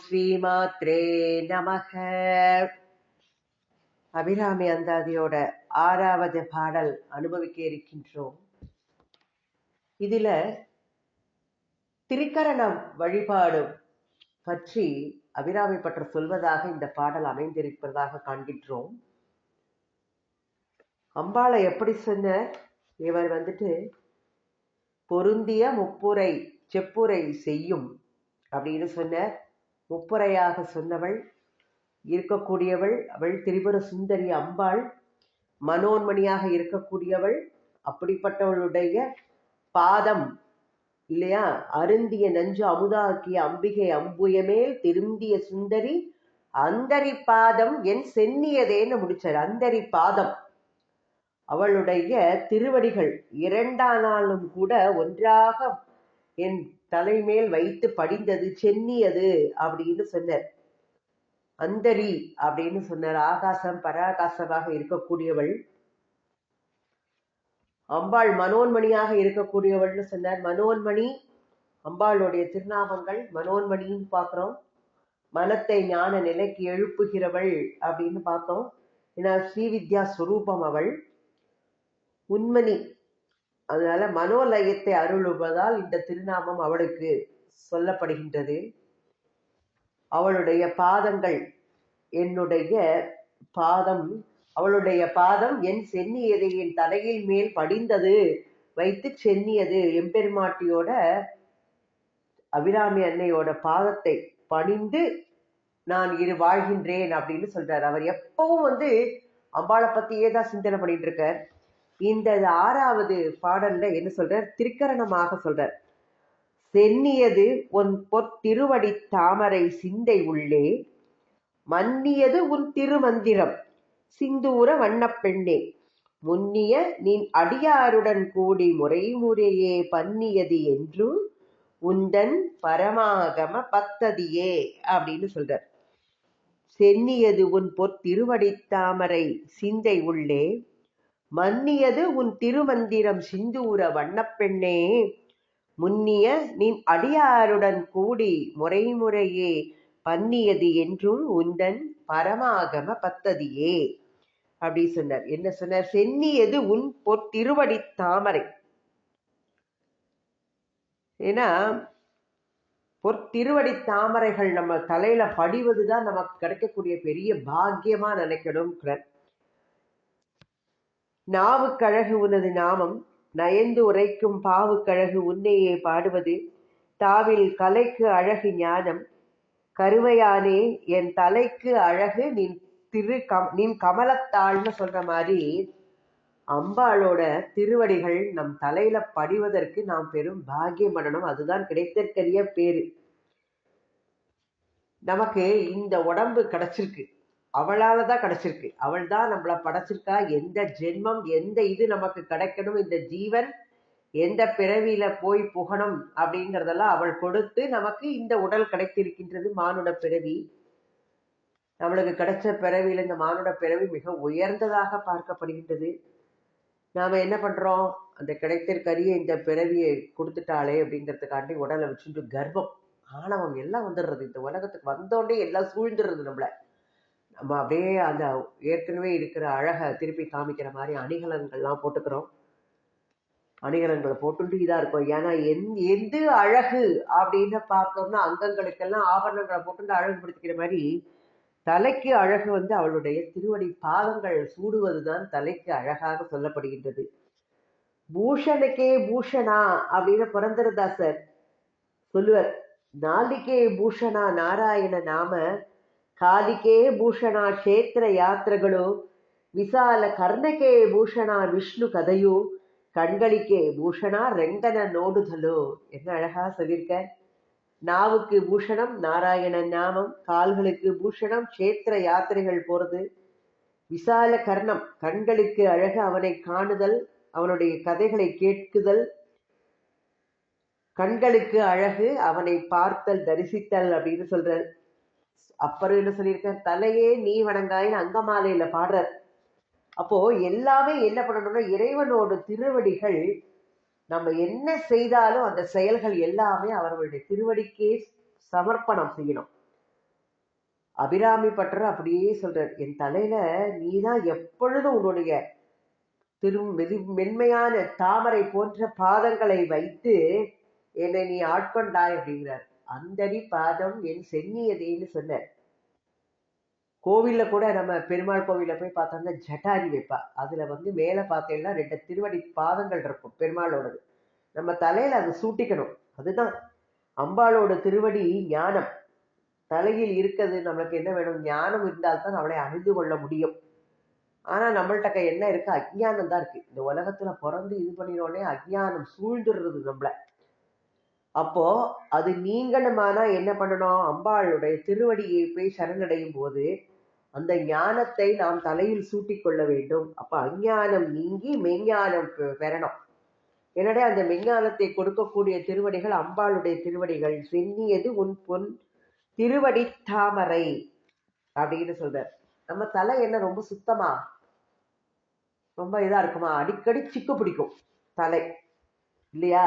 ஸ்ரீமாத்ரே நமக. அபிராமி அந்தாதியோட 6வது பாடல் அனுபவிக்க இருக்கின்றோம். இதுல திரிகரணம் வழிபாடு பற்றி அபிராமி பற்ற சொல்வதாக இந்த பாடல் அமைந்திருப்பதாக காண்கின்றோம். அம்பாளை எப்படி சொன்ன, இவர் பொருந்திய முப்புரை செப்புரை செய்யும் அப்படின்னு சொன்ன, முப்புரையாக சொன்னவள் இருக்கக்கூடியவள் அவள் திரிபுர சுந்தரி அம்பாள், மனோன்மணியாக இருக்கக்கூடியவள். அப்படிப்பட்டவளுடைய பாதம் இல்லையா, அருந்திய நஞ்சு அமுதாக்கிய அம்பிகை அம்புயமேல் திருந்திய சுந்தரி அந்தரி பாதம் என் சென்னியதேன்னு முடிச்சார். அந்தரி பாதம் அவளுடைய திருவடிகள் இரண்டானாலும் கூட ஒன்றாக என் தலைமேல் வைத்து படிந்தது, சென்னியது அப்படின்னு சொன்னார். அந்தரி அப்படின்னு சொன்னார். ஆகாசம் பராகாசமாக இருக்கக்கூடியவள் அம்பாள், மனோன்மணியாக இருக்கக்கூடியவள்னு சொன்னார். மனோன்மணி அம்பாளுடைய திருநாமங்கள். மனோன்மணின்னு பார்க்கிறோம், மனத்தை ஞான நிலைக்கு எழுப்புகிறவள் அப்படின்னு பார்த்தோம். ஏன்னா ஸ்ரீவித்யா ஸ்வரூபம் அவள், உண்மணி. அதனால மனோலயத்தை அருளுவதால் இந்த திருநாமம் அவளுக்கு சொல்லப்படுகின்றது. அவளுடைய பாதங்கள் என்னுடைய பாதம், அவளுடைய பாதம் என் சென்னியது, என் தலையில் மேல் படிந்தது, வைத்து சென்னியது. எம்பெருமாட்டியோட அபிராமி அன்னையோட பாதத்தை பணிந்து நான் வாழ்கின்றேன் அப்படின்னு சொல்றார். அவர் எப்பவும் அம்பாளை பத்தியே தான் சிந்தனை பண்ணிட்டு இருக்கார். இந்த 6வது பாடல்ல என்ன சொல்றார், திரிகரணமாக சொல்றார். சென்னியது உன் பொற்திருவடி தாமரை சிந்தை உள்ளே, மன்னியது உன் திருமந்திரம் சிந்தூர வண்ணப் பெண்ணே, முன்னிய நின் அடியாருடன் கூடி முறைமுறையே பன்னியது என்று உந்தன் பரமாகம பத்ததியே அப்படின்னு சொல்றார். சென்னியது உன் பொற்திருவடி தாமரை சிந்தை உள்ளே, மன்னியது உன் திருமந்திரம் சிந்தூர வண்ணப்பெண்ணே, முன்னிய நின் அடியாருடன் கூடி முறைமுறையே பன்னியது என்றும் உந்தன் பரமாகம பத்ததியே அப்படி சொன்னார். என்ன சொன்னார்? சென்னியது உன் பொற்திருவடி தாமரை. ஏன்னா பொற்திருவடி தாமரைகள் நம்ம தலையில படிவதுதான் நமக்கு கிடைக்கக்கூடிய பெரிய பாக்கியமா நினைக்கணும். நாவுக்கழகு உனது நாமம் நயந்து உரைக்கும் பாவுக்கழகு உன்னையே பாடுவது, தாவில் கலைக்கு அழகு ஞானம் கருவையானே என் தலைக்கு அழகு நின் கமலத்தாள்னு சொல்ற மாதிரி அம்பாளோட திருவடிகள் நம் தலையில படிவதற்கு நாம் பெரும் பாக்கியம் பண்ணணும். அதுதான் கிடைத்தற்கரிய பேரு. நமக்கு இந்த உடம்பு கிடைச்சிருக்கு, அவளாலதான் கிடைச்சிருக்கு. அவள் தான் நம்மளை படைச்சிருக்கா. எந்த ஜென்மம் எந்த இது நமக்கு கிடைக்கணும், இந்த ஜீவன் எந்த பிறவியில போய் புகணும் அப்படிங்கிறதெல்லாம் அவள் கொடுத்து நமக்கு இந்த உடல் கிடைத்திருக்கின்றது. மானுட பிறவி நம்மளுக்கு கிடைச்ச பிறவியில இந்த மானுட பிறவி மிக உயர்ந்ததாக பார்க்கப்படுகின்றது. நாம என்ன பண்றோம், அந்த கிடைத்திருக்கரிய இந்த பிறவியை கொடுத்துட்டாளே அப்படிங்கிறதுக்காண்டி உடலை வச்சுட்டு கர்வம் ஆணவம் எல்லாம் வந்துடுறது. இந்த உலகத்துக்கு வந்தோடனே எல்லாம் சூழ்ந்துடுறது. நம்ம அப்படியே அந்த ஏற்கனவே இருக்கிற அழகை திருப்பி காமிக்கிற மாதிரி அணிகலன்கள்லாம் போட்டுக்கிறோம். அணிகலன்களை போட்டுட்டு இதா இருக்கும். ஏன்னா எந்த அழகு அப்படின்னு பார்த்தோம்னா அங்கங்களுக்கெல்லாம் ஆபரணங்களை போட்டு அழகுபடுத்திக்கிற மாதிரி தலைக்கு அழகு அவளுடைய திருவடி பாதங்கள் சூடுவதுதான் தலைக்கு அழகாக சொல்லப்படுகின்றது. பூஷணுக்கே பூஷணா அப்படின்னு புரந்தரதாசர் சொல்லுவார். நாளிகே பூஷணா நாராயண நாம ಕಾಲಿಕೆ ಭೂಷಣ ಕ್ಷೇತ್ರ ಯಾತ್ರಗಳು, ವಿಶಾಲ ಕರ್ಣಕ್ಕೆ ಭೂಷಣ ವಿಷ್ಣು ಕதையோ, கண்களிக்கே பூஷணா ரெங்கன நோடுதலோ. என்ன அழகா சொல்லியிருக்க. நாவுக்கு பூஷணம் நாராயணன் நாமம், கால்களுக்கு பூஷணம் க்ஷேத்திர யாத்திரைகள் போறது, விசால கர்ணம் கண்களுக்கு அழகு அவனை காணுதல், அவனுடைய கதைகளை கேட்குதல், கண்களுக்கு அழகு அவனை பார்த்தல் தரிசித்தல் அப்படின்னு சொல்றார். அப்புறம் என்ன சொல்லியிருக்க, தலையே நீ வணங்காயின்னு அங்கமாலையில பாடுறார். அப்போ எல்லாமே என்ன பண்ணணும்னா இறைவனோட திருவடிகள் நம்ம என்ன செய்தாலும் அந்த செயல்கள் எல்லாமே அவர்களுடைய திருவடிக்கே சமர்ப்பணம் செய்யணும். அபிராமி பட்டர் அப்படியே சொல்றார், என் தலையில நீதான் எப்பொழுதும் உன்னுடைய மென்மையான தாமரை போன்ற பாதங்களை வைத்து என்னை நீ ஆட்கொண்டாய் அப்படிங்கிறார். அந்தடி பாதம் என் சென்னியதேன்னு சொன்னார். கோவில்ல கூட நம்ம பெருமாள் கோவில்ல போய் பார்த்தோம்னா ஜட்டாரி வைப்பா. அதுல மேல பார்த்தீங்கன்னா 2 திருவடி பாதங்கள் இருக்கும் பெருமாளோடது. நம்ம தலையில அது சூட்டிக்கணும். அதுதான் அம்பாளோட திருவடி ஞானம். தலையில் இருக்கிறது நம்மளுக்கு என்ன வேணும்? ஞானம் இருந்தால்தான் அவளை அறிந்து கொள்ள முடியும். ஆனா நம்மள்ட்ட என்ன இருக்கு? அஜ்ஞானம் தான் இருக்கு. இந்த உலகத்துல பிறந்து இது பண்ணினோடனே அஜ்ஞானம் சூழ்ந்துடுறது நம்மள. அப்போ அது நீங்கணுமானா என்ன பண்ணணும்? அம்பாளுடைய திருவடியை போய் சரணடையும் போது அந்த ஞானத்தை நாம் தலையில் சூட்டி கொள்ள வேண்டும். அப்ப அஞ்ஞானம் நீங்கி மெஞ்ஞானம் பெறணும். எனவே அந்த மெஞ்ஞானத்தை கொடுக்கக்கூடிய திருவடிகள் அம்பாளுடைய திருவடிகள். சென்னியது உன் பொன் திருவடி தாமரை அப்படின்னு சொல்றார். நம்ம தலை என்ன ரொம்ப சுத்தமா ரொம்ப இதா இருக்குமா? அடிக்கடி சிக்கு பிடிக்கும் தலை இல்லையா?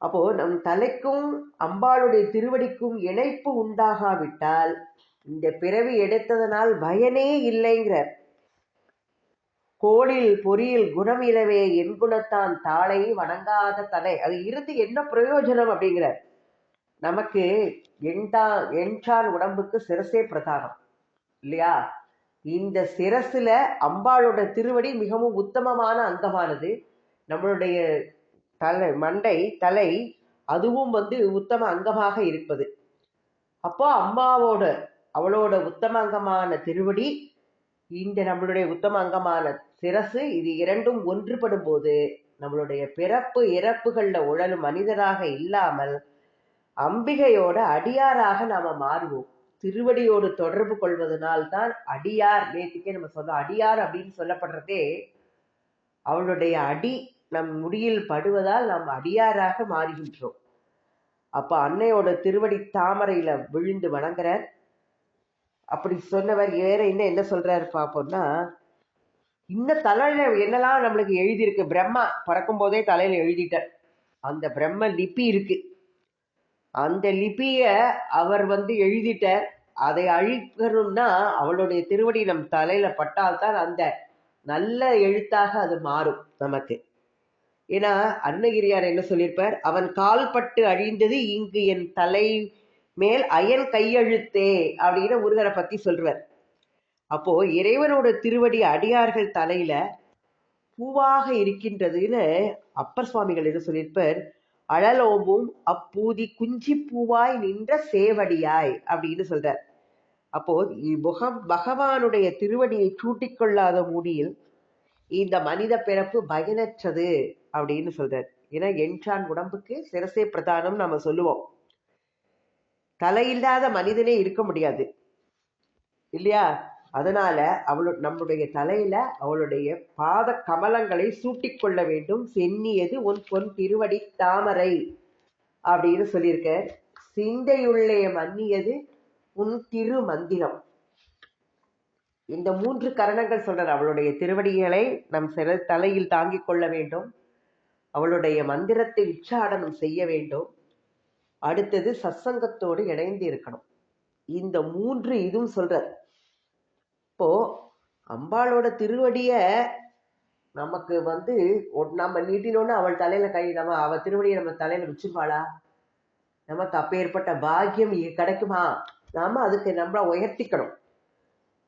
அப்போ நம் தலைக்கும் அம்பாளுடைய திருவடிக்கும் இணைப்பு உண்டாகாவிட்டால் இந்த பிறவி எடுத்ததனால் பயனே இல்லைங்கிறார். கோளில் பொறியில் குணம் இலவே என் குணத்தான் தாளை வணங்காத தலை, அது இருந்து என்ன பிரயோஜனம் அப்படிங்கிறார். நமக்கு எண்சான் உடம்புக்கு சிரசே பிரதானம் இல்லையா? இந்த சிரசுல அம்பாளோட திருவடி மிகவும் உத்தமமான அங்கமானது. நம்மளுடைய தலை அதுவும் உத்தம அங்கமாக இருப்பது. அப்போ அம்மாவோட அவளோட உத்தம அங்கமான திருவடி, இந்த நம்மளுடைய உத்தம அங்கமான சிரசு, இது இரண்டும் ஒன்றுபடும் போது நம்மளுடைய பிறப்பு இறப்புகள்ல உழலும் மனிதராக இல்லாமல் அம்பிகையோட அடியாராக நாம மாறுவோம். திருவடியோடு தொடர்பு கொள்வதனால் தான் அடியார். நேற்றுக்கே நம்ம சொன்னோம், அடியார் அப்படின்னு சொல்லப்படுறதே அவளுடைய அடி நம் முடியில் படுவதால் நாம் அடியாராக மாறுகின்றோம். அப்ப அன்னையோட திருவடி தாமரையில விழுந்து வணங்குறார். அப்படி சொன்னவர் வேற என்ன சொல்றாரு பார்ப்போம்னா, இந்த தலையில என்னெல்லாம் நம்மளுக்கு எழுதியிருக்கு. பிரம்மா பறக்கும் போதே தலையில எழுதிட்டார். அந்த பிரம்ம லிபி இருக்கு. அந்த லிபிய அவர் எழுதிட்டார். அதை அழிக்கணும்னா அவளுடைய திருவடி நம் தலையில பட்டால்தான் அந்த நல்ல எழுத்தாக அது மாறும் நமக்கு. ஏன்னா அருணகிரியார் என்ன சொல்லியிருப்பார்? அவன் கால்பட்டு அழிந்தது இங்கு என் தலை மேல் அயன் கையெழுத்தே அப்படின்னு முருகரை பத்தி சொல்றார். அப்போ இறைவனோட திருவடி அடியார்கள் தலையில பூவாக இருக்கின்றதுன்னு அப்பர் சுவாமிகள் என்ன சொல்லியிருப்பார்? அழலோம்பும் அப்பூதி குஞ்சி பூவாய் நின்ற சேவடியாய் அப்படின்னு சொல்றார். அப்போ பகவானுடைய திருவடியை சூட்டிக்கொள்ளாத முடியில் இந்த மனித பிறப்பு பயனற்றது அப்படின்னு சொல்றார். ஏன்னா எண்சான் உடம்புக்கு சிரசே பிரதானம் நம்ம சொல்லுவோம். தலையில்லாத மனிதனே இருக்க முடியாது இல்லையா? அதனால நம்முடைய தலையில அவளுடைய பாத கமலங்களை சூட்டிக்கொள்ள வேண்டும். சென்னியது உன் பொன் திருவடி தாமரை அப்படின்னு சொல்லியிருக்க. சிந்தையுள்ளே மன்னியது உன் திரு மந்திரம். இந்த 3 கரணங்கள் சொல்றார். அவளுடைய திருவடிகளை நம் தலையில் தாங்கிக் கொள்ள வேண்டும். அவளுடைய மந்திரத்தை உச்சாடனம் செய்ய வேண்டும். அடுத்தது சத்சங்கத்தோடு இணைந்து இருக்கணும். இந்த 3 இதுவும் சொல்றார். இப்போ அம்பாளோட திருவடிய நமக்கு நம்ம நீட்டினோன்னு அவள் தலையில கை அவள் திருவடியை நம்ம தலையில வச்சிருவாளா? நமக்கு அப்பேற்பட்ட பாக்கியம் கிடைக்குமா? நாம அதுக்கு நம்மள உயர்த்திக்கணும்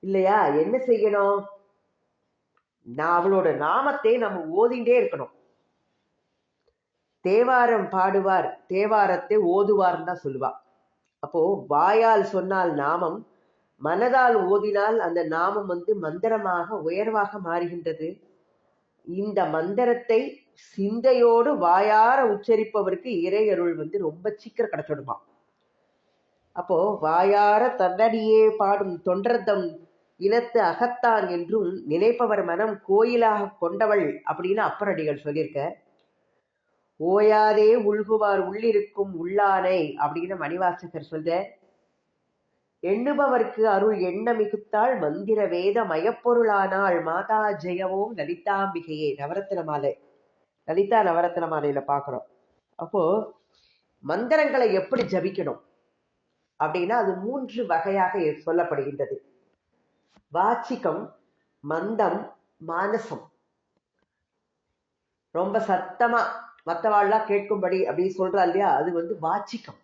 இல்லையா? என்ன செய்யணும்? அவளோட நாமத்தை நம்ம ஓதிண்டே இருக்கணும். தேவாரம் பாடுவார், தேவாரத்தை ஓதுவார்னு தான் சொல்லுவா. அப்போ வாயால் சொன்னால் நாமம், மனதால் ஓதினால் அந்த நாமம் மந்திரமாக உயர்வாக மாறுகின்றது. இந்த மந்திரத்தை சிந்தையோடு வாயார உச்சரிப்பவருக்கு இறை அருள் ரொம்ப சீக்கிரம் கிடைச்சிடுமா. அப்போ வாயார தன்னடியே பாடும் தொண்டர்தம் இனத்து அகத்தான் என்றும் நினைப்பவர் மனம் கோயிலாக கொண்டவள் அப்படின்னு அப்பரடிகள் சொல்லியிருக்க. ஓயாதே உள்குவார் உள்ளிருக்கும் உள்ளானை அப்படின்னு மணிவாசகர் சொல்ற. எண்ணுபவர்க்கு அருள் எண்ண மிகுத்தாள் மந்திர வேத மயப்பொருளானாள் மாதா ஜெயவோம் லலிதாம்பிகையே. நவரத்ன மாலை, லலிதா நவரத்ன மாலையில பாக்குறோம். அப்போ மந்திரங்களை எப்படி ஜபிக்கணும்? அப்படின்னா அது 3 வகையாக சொல்லப்படுகின்றது. வாச்சிகம், மந்தம், மானசம். ரொம்ப சத்தமா மற்றவாள்லாம் கேட்கும்படி அப்படி சொல்றா இல்லையா, அது வாச்சிகம்.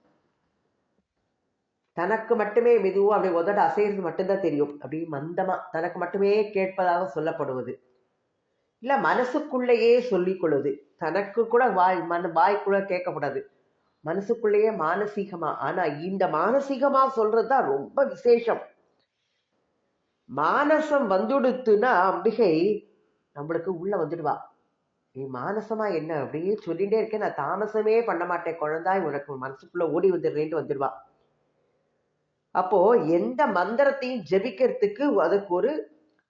தனக்கு மட்டுமே மெதுவா அப்படி உதட அசைறது மட்டும்தான் தெரியும். அப்படி மந்தமா தனக்கு மட்டுமே கேட்பதாக சொல்லப்படுவது. இல்ல மனசுக்குள்ளேயே சொல்லிக் கொள்வது. தனக்கு கூட வாய்க்குள்ள கேட்கக்கூடாது, மனசுக்குள்ளேயே மானசீகமா. ஆனா இந்த மானசீகமா சொல்றதுதான் ரொம்ப விசேஷம். மானசம் வந்துடுத்துன்னா அம்பிகை நம்மளுக்கு உள்ள வந்துடுவா. நீ மானசமா என்ன அப்படியே சொல்லிட்டே இருக்கேன், நான் தாமசமே பண்ண மாட்டேன் குழந்தாய், உனக்கு மனசுக்குள்ள ஓடி வந்துடுறேன்ட்டு வந்துடுவா. அப்போ எந்த மந்திரத்தையும் ஜபிக்கிறதுக்கு அதுக்கு ஒரு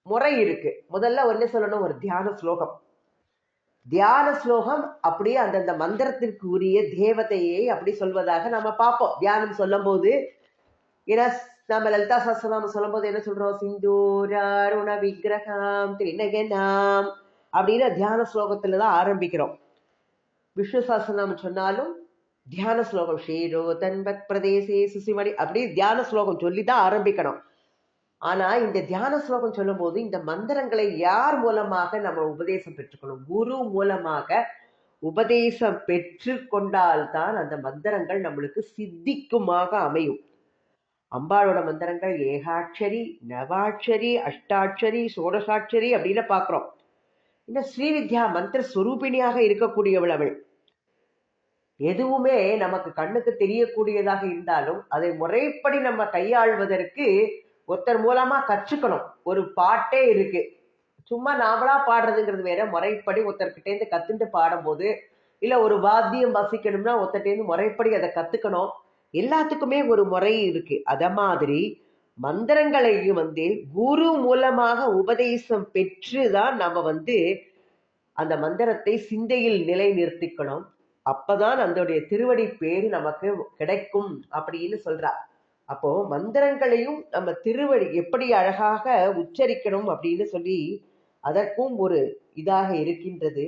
முறை இருக்கு. முதல்ல என்ன சொல்லணும், ஒரு தியான ஸ்லோகம். தியான ஸ்லோகம் அப்படியே அந்தந்த மந்திரத்திற்கு உரிய தேவதையை அப்படி சொல்வதாக நம்ம பார்ப்போம் தியானம் சொல்லும் போது. ஏன்னா நம்ம லலிதா சஹஸ்ரநாமம் சொல்லும் போது என்ன சொல்றோம், சிந்தூராருண விக்கிரகம் திரிநகனாம் அப்படின்னு தியான ஸ்லோகத்துலதான் ஆரம்பிக்கிறோம். விஷ்ணு சஹஸ்ரநாமம் சொன்னாலும் தியான ஸ்லோகம் ஷீரோ தன்பத் பிரதேசே சுசிமணி அப்படி தியான ஸ்லோகம் சொல்லிதான் ஆரம்பிக்கணும். ஆனா இந்த தியான ஸ்லோகம் சொல்லும் போது இந்த மந்திரங்களை யார் மூலமாக நம்ம உபதேசம் பெற்றுக்கணும், குரு மூலமாக உபதேசம் பெற்று கொண்டால்தான் அந்த மந்திரங்கள் நம்மளுக்கு சித்திக்குமாக அமையும். அம்பாளோட மந்திரங்கள் ஏகாட்சரி, நவாட்சரி, அஷ்டாட்சரி, சோடசாட்சரி அப்படின்னு பாக்குறோம். இந்த ஸ்ரீவித்யா மந்திர ஸ்வரூபிணியாக இருக்கக்கூடியவள் அவள். எதுவுமே நமக்கு கண்ணுக்கு தெரியக்கூடியதாக இருந்தாலும் அதை முறைப்படி நம்ம கையாள்வதற்கு ஒருத்தர் மூலமா கற்றுக்கணும். ஒரு பாட்டே இருக்கு, சும்மா நாமளா பாடுறதுங்கிறது வேற, முறைப்படி ஒருத்தர்கிட்ட இருந்து கத்துட்டு பாடும்போது, இல்ல ஒரு வாத்தியம் வாசிக்கணும்னா ஒருத்தர்கிட்ட முறைப்படி அதை கத்துக்கணும். எல்லாத்துக்குமே ஒரு முறை இருக்கு. அத மாதிரி மந்திரங்களையும் குரு மூலமாக உபதேசம் பெற்றுதான் நம்ம அந்த மந்திரத்தை சிந்தையில் நிலை நிறுத்திக்கணும். அப்பதான் அதோடைய திருவடி பேரு நமக்கு கிடைக்கும் அப்படின்னு சொல்றா. அப்போ மந்திரங்களையும் நம்ம திருவடி எப்படி அழகாக உச்சரிக்கணும் அப்படின்னு சொல்லி அதற்கும் ஒரு இதாக இருக்கின்றது.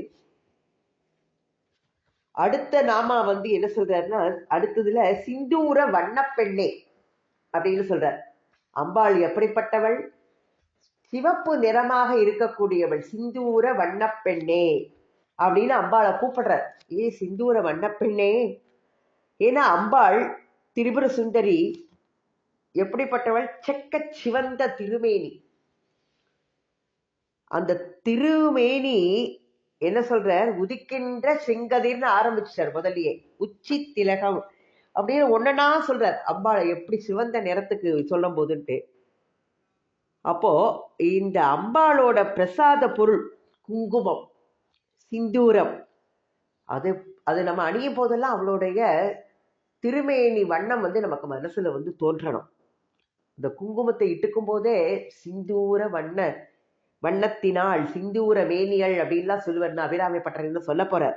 அடுத்த நாமா என்ன சொல்றாருன்னா, அடுத்ததுல சிந்தூர வண்ணப்பெண்ணே அப்படின்னு சொல்றார். அம்பாள் எப்படிப்பட்டவள், சிவப்பு நிறமாக இருக்கக்கூடியவள், சிந்தூர வண்ணப்பெண்ணே அப்படின்னு அம்பாளை கூப்பிடுறார். சிந்தூர வண்ணப்பெண்ணே. ஏன்னா அம்பாள் திரிபுர சுந்தரி எப்படிப்பட்டவள், செக்க சிவந்த திருமேனி. அந்த திருமேனி என்ன சொல்ற, உதிக்கின்ற செங்கதிர்னு ஆரம்பிச்சார் முதலியே, உச்சி திலகம் அப்படின்னு ஒன்னா சொல்றார் அம்பாளை எப்படி சிவந்த நிறத்துக்கு சொல்லும் போதுன்ட்டு. அப்போ இந்த அம்பாளோட பிரசாத பொருள் குங்குமம், சிந்தூரம், அது அது நம்ம அணியும் போதெல்லாம் அவளுடைய திருமேனி வண்ணம் நமக்கு மனசுல தோன்றணும். இந்த குங்குமத்தை இட்டுக்கும் போதே சிந்தூர வண்ணத்தினாள் சிந்தூர மேனியள் அப்படின்லாம் சொல்லுவார். அபிராமி பட்டர் சொல்ல போறார்.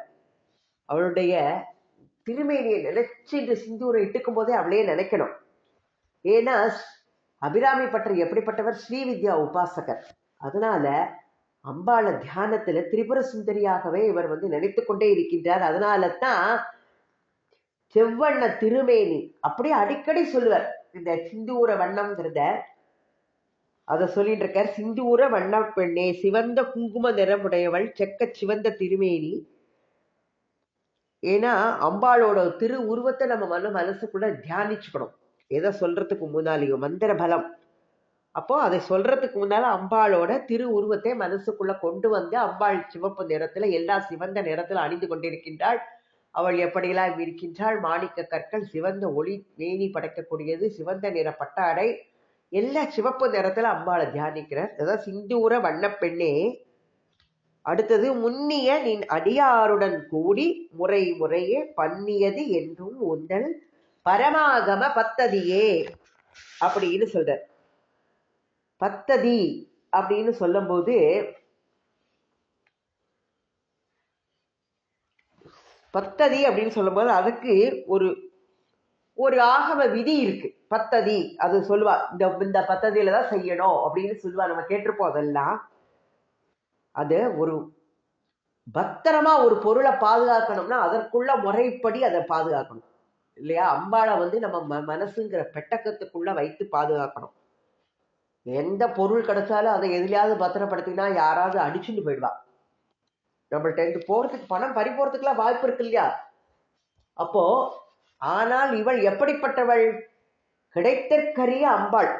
அவளுடைய திருமேனியை நினைச்சு இந்த சிந்தூரை இட்டுக்கும் போதே அவளையே நினைக்கணும். ஏன்னா அபிராமி பட்டர் எப்படிப்பட்டவர், ஸ்ரீவித்யா உபாசகர். அதனால அம்பாள தியானத்துல திரிபுர சுந்தரியாகவே இவர் நினைத்து கொண்டே இருக்கின்றார். அதனால தான் செவ்வண்ண திருமேனி அப்படியே அடிக்கடி சொல்லுவார். இந்த சிந்தூர வண்ணம்ங்கிறத அதை சொல்லிட்டு இருக்கார். சிந்தூர வண்ண பெண்ணே, சிவந்த குங்கும நிறமுடையவள், செக்க சிவந்த திருமேனி. ஏன்னா அம்பாளோட திரு உருவத்தை நம்ம மனசுக்குள்ள தியானிச்சுக்கணும், எதை சொல்றதுக்கு முன்னாலேயும் மந்திர பலம். அப்போ அதை சொல்றதுக்கு முன்னால அம்பாளோட திரு உருவத்தை மனசுக்குள்ள கொண்டு அம்பாள் சிவப்பு நிறத்துல, எல்லா சிவந்த நிறத்துல அணிந்து கொண்டிருக்கின்றாள். அவள் எப்படியெல்லாம் இருக்கின்றாள், மாணிக்க கற்கள், சிவந்த ஒளி மேனி படைக்கக்கூடியது, சிவந்த நிற பட்டாடை, எல்லா சிவப்பு நிறத்துல அம்பாளை தியானிக்கிறார். அதான் சிந்தூர வண்ணப்பெண்ணே. அடுத்தது முன்னிய நின் அடியாருடன் கூடி முறை முறையே பண்ணியது என்றும் உந்தல் பரமாகம பத்ததியே அப்படின்னு சொல்ற. பத்ததி அப்படின்னு சொல்லும் போது பத்ததி அப்படின்னு சொல்லும் போது அதுக்கு ஒரு ஒரு ஆகம விதி இருக்கு. பத்ததி அது சொல்லுவா, இந்த பத்ததியில தான் செய்யணும் அப்படின்னு சொல்லுவா. நம்ம கேட்டிருப்போம் அதெல்லாம். அது ஒரு பத்திரமா ஒரு பொருளை பாதுகாக்கணும்னா அதற்குள்ள முறைப்படி அதை பாதுகாக்கணும். இல்லையா? அம்பாளை வந்து நம்ம மனசுங்கிற பெட்டகத்துக்குள்ள வைத்து பாதுகாக்கணும். எந்த பொருள் கிடைச்சாலும் அதை எதுலையாவது பத்திரப்படுத்தினா யாராவது அடிச்சுட்டு போயிடுவா. நம்மள்ட்ட இருந்து போறதுக்கு பணம் பறி போறதுக்குலாம் வாய்ப்பு இருக்கு இல்லையா? அப்போ ஆனால் இவள் எப்படிப்பட்டவள்? கிடைத்தற்கரிய அம்பாள்.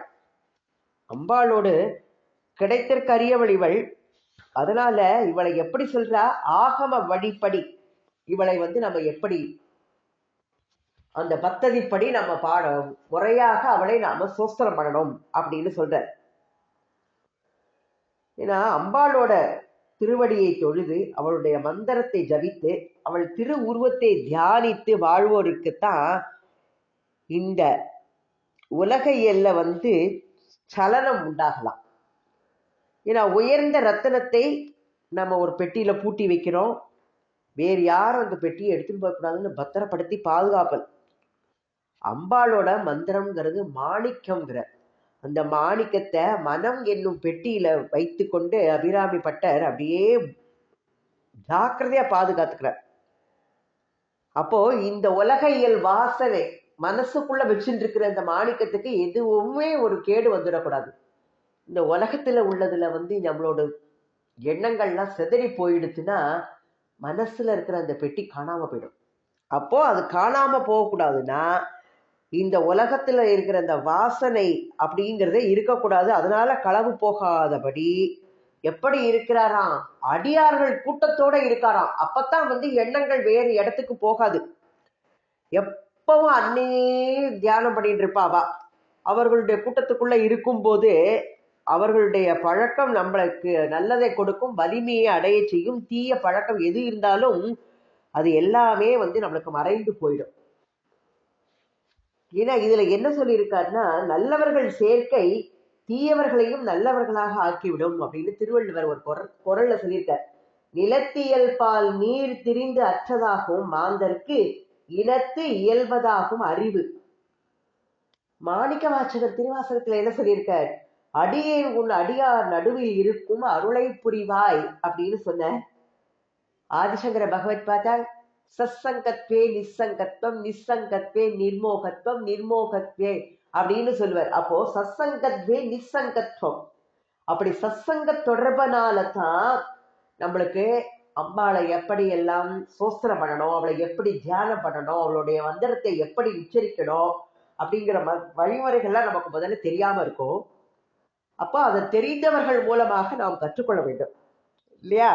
அம்பாளோடு கிடைத்தற்கரியவள் இவள். அதனால இவளை எப்படி சொல்றா? ஆகம வழிப்படி இவளை வந்து நம்ம எப்படி அந்த பத்ததிப்படி நம்ம பாட முறையாக அவளை நாம சோஸ்திரம் பண்ணணும் அப்படின்னு சொல்ற. ஏன்னா அம்பாளோட திருவடியை தொழுது அவளுடைய மந்திரத்தை ஜபித்து அவள் திரு உருவத்தை தியானித்து வாழ்வோருக்குத்தான் இந்த உலகையல்ல வந்து சலனம் உண்டாகலாம். ஏன்னா உயர்ந்த ரத்தனத்தை நம்ம ஒரு பெட்டியில பூட்டி வைக்கிறோம். வேறு யாரும் அந்த பெட்டியை எடுத்துட்டு போகக்கூடாதுன்னு பத்திரப்படுத்தி பாதுகாப்பல். அம்பாளோட மந்திரம்ங்கிறது மாணிக்கம்ங்கிற அந்த மாணிக்கத்தை மனம் என்னும் பெட்டியில வைத்து கொண்டு அபிராமி பட்டர் அப்படியே ஜாக்கிரதையா பாதுகாத்துக்கிறார். அப்போ இந்த உலகையல் வாசனை மனசுக்குள்ள வச்சுட்டு இருக்கிற இந்த மாணிக்கத்துக்கு எதுவுமே ஒரு கேடு வந்துடக்கூடாது. இந்த உலகத்துல உள்ளதுல வந்து நம்மளோட எண்ணங்கள்லாம் செதறி போயிடுச்சுன்னா மனசுல இருக்கிற அந்த பெட்டி காணாம போயிடும். அப்போ அது காணாம போகக்கூடாதுன்னா இந்த உலகத்துல இருக்கிற அந்த வாசனை அப்படிங்கிறதே இருக்கக்கூடாது. அதனால களவு போகாதபடி எப்படி இருக்கிறாராம்? அடியார்கள் கூட்டத்தோட இருக்காராம். அப்பத்தான் வந்து எண்ணங்கள் வேறு இடத்துக்கு போகாது. எப்பவும் அன்னையே தியானம் பண்ணிட்டு இருப்பாவா. அவர்களுடைய கூட்டத்துக்குள்ள இருக்கும் போது அவர்களுடைய பழக்கம் நம்மளுக்கு நல்லதை கொடுக்கும், வலிமையை அடைய செய்யும். தீய பழக்கம் எது இருந்தாலும் அது எல்லாமே வந்து நம்மளுக்கு மறைந்து போயிடும். ஏன்னா இதுல என்ன சொல்லியிருக்காருன்னா, நல்லவர்கள் சேர்க்கை தீயவர்களையும் நல்லவர்களாக ஆக்கிவிடும் அப்படின்னு திருவள்ளுவர் ஒரு குரல்ல சொல்லியிருக்கார். நிலத்தியல் பால் நீர் திரிந்து அற்றதாகவும் மாந்தருக்கு இனத்து இயல்பதாகும் அறிவு. மாணிக்க வாசகர் திருவாசகத்துல என்ன சொல்லியிருக்கார்? அடியே உன் அடியார் நடுவில் இருக்கும் அருளை புரிவாய் அப்படின்னு சொன்ன. ஆதிசங்கர பகவத் பார்த்தால் சத்சங்கத்வே நிசங்கத்வம், நிசங்கத்வே நிர்மோகத்வம், நிர்மோகத்வே அப்படின்னு சொல்லுவார். அப்போ சத்சங்கத்வே நிசங்கத்வம். அப்படி சத்சங்க தொடர்பனால தான் நம்மளுக்கு அம்பாளை எப்படி எல்லாம் சோஸ்திரம் பண்ணணும், அவளை எப்படி தியானம் பண்ணணும், அவளுடைய மந்திரத்தை எப்படி உச்சரிக்கணும் அப்படிங்கிற வழிமுறைகள்லாம் நமக்கு முதல்ல தெரியாம இருக்கும். அப்போ அதை தெரிந்தவர்கள் மூலமாக நாம் கற்றுக்கொள்ள வேண்டும் இல்லையா?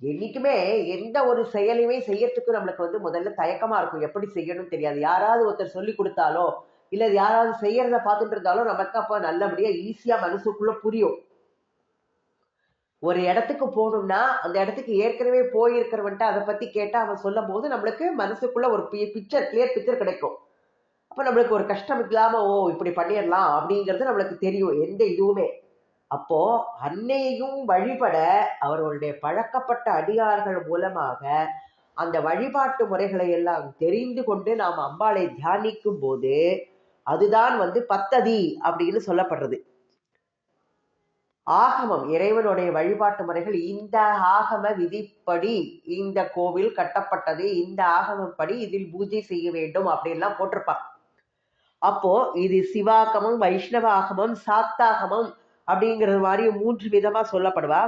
என்னைக்குமே எந்த ஒரு செயலையுமே செய்யறதுக்கு நம்மளுக்கு வந்து முதல்ல தயக்கமா இருக்கும். எப்படி செய்யணும்னு தெரியாது. யாராவது ஒருத்தர் சொல்லி கொடுத்தாலோ இல்ல யாராவது செய்யறத பார்த்துட்டு இருந்தாலும் நமக்கு அப்ப நல்லபடியா ஈஸியா மனசுக்குள்ள புரியும். ஒரு இடத்துக்கு போகணும்னா அந்த இடத்துக்கு ஏற்கனவே போயிருக்கிறவன்ட்டு அதை பத்தி கேட்டா அவன் சொல்லும் போது நம்மளுக்கு மனசுக்குள்ள ஒரு கிளியர் பிக்சர் கிடைக்கும். அப்ப நம்மளுக்கு ஒரு கஷ்டம் இல்லாம ஓ இப்படி பண்ணிடலாம் அப்படிங்கிறது நம்மளுக்கு தெரியும் எந்த இதுவுமே. அப்போ அன்னையையும் வழிபட அவர்களுடைய பழக்கப்பட்ட அடியார்கள் மூலமாக அந்த வழிபாட்டு முறைகளை எல்லாம் தெரிந்து கொண்டு நாம் அம்பாளை தியானிக்கும் போது அதுதான் வந்து பத்ததி அப்படின்னு சொல்லப்படுறது. ஆகமம் இறைவனுடைய வழிபாட்டு முறைகள். இந்த ஆகம விதிப்படி இந்த கோவில் கட்டப்பட்டது, இந்த ஆகமப்படி இதில் பூஜை செய்ய வேண்டும் அப்படின்லாம் போட்டிருப்பான். அப்போ இது சிவாகமம், வைஷ்ணவ ஆகமம், சாத்தாகமம் அப்படிங்கிறது மாதிரி 3 விதமா சொல்லப்படுவா.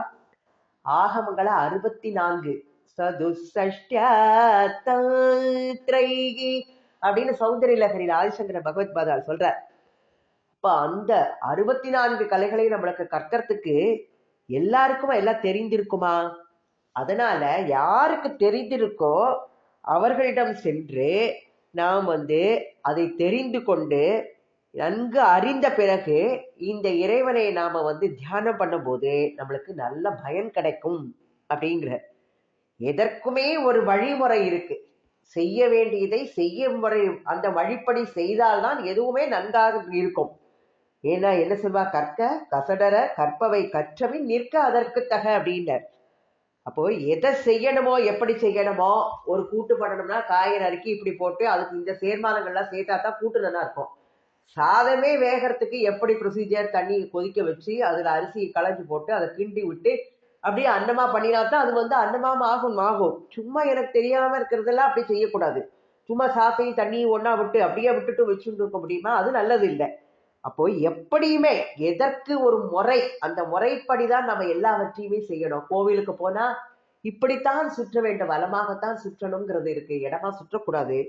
ஆகமங்களை 64 அப்படின்னு சௌந்தரிய லகரியில் ஆதிசங்கர பகவத் பாதால் சொல்ற. இப்ப அந்த 64 கலைகளை நம்மளுக்கு கற்கிறதுக்கு எல்லாருக்கும் எல்லாம் தெரிந்திருக்குமா? அதனால யாருக்கு தெரிந்திருக்கோ அவர்களிடம் சென்று நாம் வந்து அதை தெரிந்து கொண்டு நன்கு அறிந்த பிறகு இந்த இறைவனை நாம வந்து தியானம் பண்ணும்போது நம்மளுக்கு நல்ல பயன் கிடைக்கும் அப்படிங்கிற. எதற்குமே ஒரு வழிமுறை இருக்கு. செய்ய வேண்டியதை செய்ய முறை அந்த வழிப்படி செய்தால்தான் எதுவுமே நன்றாக இருக்கும். ஏன்னா என்ன சொல்வா? கற்க கசடர கற்பவை கற்றவின் நிற்க அதற்கு தக அப்படின்றார். அப்போ எதை செய்யணுமோ எப்படி செய்யணுமோ, ஒரு கூட்டு பண்ணணும்னா காயை நறுக்கி இப்படி போட்டு அதுக்கு இந்த சேர்மானங்கள்லாம் சேர்த்தா தான் கூட்டு நல்லா இருக்கும். சாதமே வேகிறதுக்கு எப்படி ப்ரொசீஜர், தண்ணி கொதிக்க வச்சு அதுல அரிசி களைஞ்சு போட்டு அதை கிண்டி விட்டு அப்படியே அன்னமா பண்ணினாத்தான் அது வந்து அன்னமா ஆகும். சும்மா எனக்கு தெரியாம இருக்கிறதெல்லாம் அப்படி செய்யக்கூடாது. சும்மா சாத்தையும் தண்ணியும் ஒன்றா விட்டு அப்படியே விட்டுட்டு வச்சுட்டு இருக்க முடியுமா? அது நல்லது இல்லை. அப்போ எப்படியுமே எதற்கு ஒரு முறை, அந்த முறைப்படி தான் நம்ம எல்லாவற்றையுமே செய்யணும். கோவிலுக்கு போனா இப்படித்தான் சுற்ற வேண்டும், வலமாகத்தான் சுற்றணுங்கிறது இருக்கு. இடமா சுற்றக்கூடாது.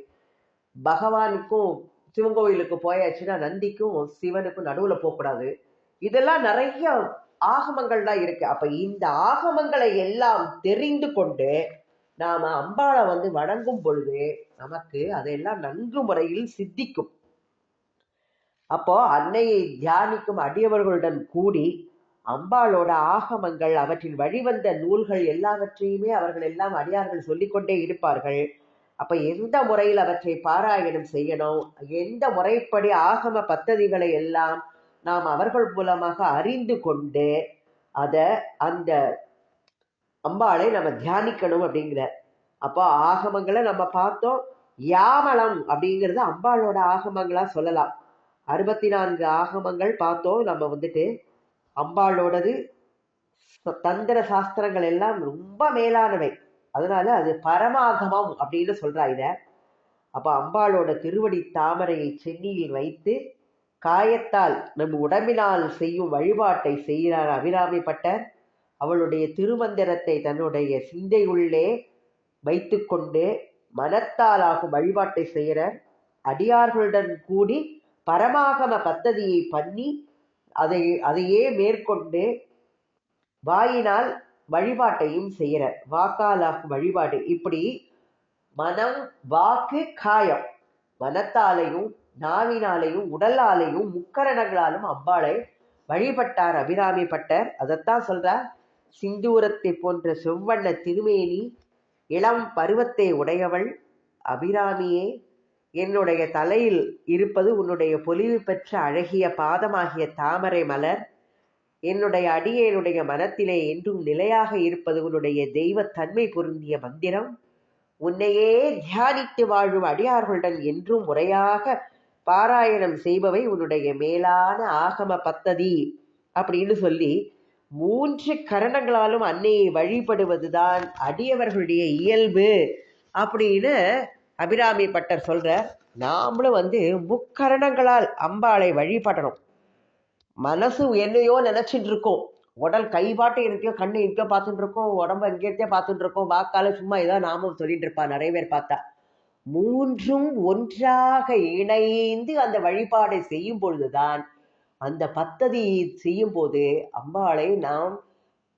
பகவானுக்கும் சிவன் கோவிலுக்கு போயாச்சுன்னா நந்திக்கும் சிவனுக்கும் நடுவுல போகக்கூடாது. இதெல்லாம் நிறைய ஆகமங்கள்லாம் இருக்கு. அப்ப இந்த ஆகமங்களை எல்லாம் தெரிந்து கொண்டு நாம அம்பாளை வணங்கும் பொழுது நமக்கு அதெல்லாம் நன்கு முறையில் சித்திக்கும். அப்போ அன்னையை தியானிக்கும் அடியவர்களுடன் கூடி அம்பாளோட ஆகமங்கள், அவற்றின் வழிவந்த நூல்கள் எல்லாவற்றையுமே அவர்கள் எல்லாம் அடியார்கள் சொல்லிக்கொண்டே இருப்பார்கள். அப்ப எந்த முறையில் அவற்றை பாராயணம் செய்யணும், எந்த முறைப்படி ஆகம பத்ததிகளை எல்லாம் நாம் அவர்கள் மூலமாக அறிந்து கொண்டு அந்த அம்பாளை நம்ம தியானிக்கணும் அப்படிங்கிற. அப்போ ஆகமங்களை நம்ம பார்த்தோம். யாமளம் அப்படிங்கிறது அம்பாளோட ஆகமங்களா சொல்லலாம். 64 ஆகமங்கள் பார்த்தோம். நம்ம அம்பாளோடது தந்திர சாஸ்திரங்கள் எல்லாம் ரொம்ப மேலானவை. அதனால அது பரமாகமம் அப்படின்னு சொல்றா இத. அப்ப அம்பாளோட திருவடி தாமரையை சென்னியில் வைத்து காயத்தால் நம் உடம்பினால் செய்யும் வழிபாட்டை செய்கிறார் அபிராமி பட்டர். அவளுடைய திருமந்திரத்தை தன்னுடைய சிந்தையுள்ளே வைத்து கொண்டு மனத்தால் ஆகும் வழிபாட்டை செய்கிற அடியார்களுடன் கூடி பரமாகம பத்ததியை பண்ணி அதையே மேற்கொண்டு வாயினால் வழிபாட்டையும் செய்கிற வாக்காலாகும் வழிபாடு. இப்படி மனம், வாக்கு, காயம், மனத்தாலையும் நாவினாலையும் உடலாலையும் முக்கரணங்களாலும் அம்பாளை வழிபட்டார் அபிராமி பட்டர். அதைத்தான் சொல்றார், சிந்தூரத்தை போன்ற செவ்வண்ண திருமேனி, இளம் பருவத்தை உடையவள் அபிராமியே, என்னுடைய தலையில் இருப்பது உன்னுடைய பொலிவு பெற்ற அழகிய பாதமாகிய தாமரை மலர். என்னுடைய அடியேனுடைய மனத்திலே என்றும் நிலையாக இருப்பது உன்னுடைய தெய்வத்தன்மை பொருந்திய மந்திரம். உன்னையே தியானித்து வாழும் அடியார்களுடன் என்றும் முறையாக பாராயணம் செய்பவை உன்னுடைய மேலான ஆகம பத்ததி அப்படின்னு சொல்லி 3 கரணங்களாலும் அன்னையை வழிபடுவதுதான் அடியவர்களுடைய இயல்பு அப்படின்னு அபிராமி பட்டர் சொல்றார். நாமளும் முக்கரணங்களால் அம்பாளை வழிபடணும். மனசு என்னையோ நினைச்சிட்டு இருக்கோம், உடல் கைபாட்டு இருக்கோ, கண்ணு இருக்கோ பார்த்துட்டு இருக்கோம், உடம்பு எங்கேயோ பார்த்துட்டு இருக்கோம், வாக்கால சும்மா ஏதோ நாமும் சொல்லிட்டு இருப்பா நிறைய பேர் பார்த்தா. 3ம் ஒன்றாக இணைந்து அந்த வழிபாடை செய்யும் பொழுதுதான், அந்த பத்ததி செய்யும் போது அம்பாளை நாம்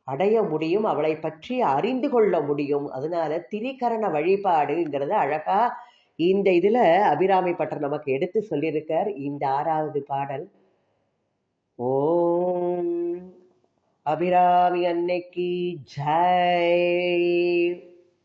அடைய முடியும், அவளை பற்றி அறிந்து கொள்ள முடியும். அதனால திரிகரண வழிபாடுங்கிறத அழகா இந்த இதுல அபிராமி பட்டர் நமக்கு எடுத்து சொல்லியிருக்கார். இந்த 6வது பாடல். ஓம் அபிராமி அன்னைக்கு ஜெய்.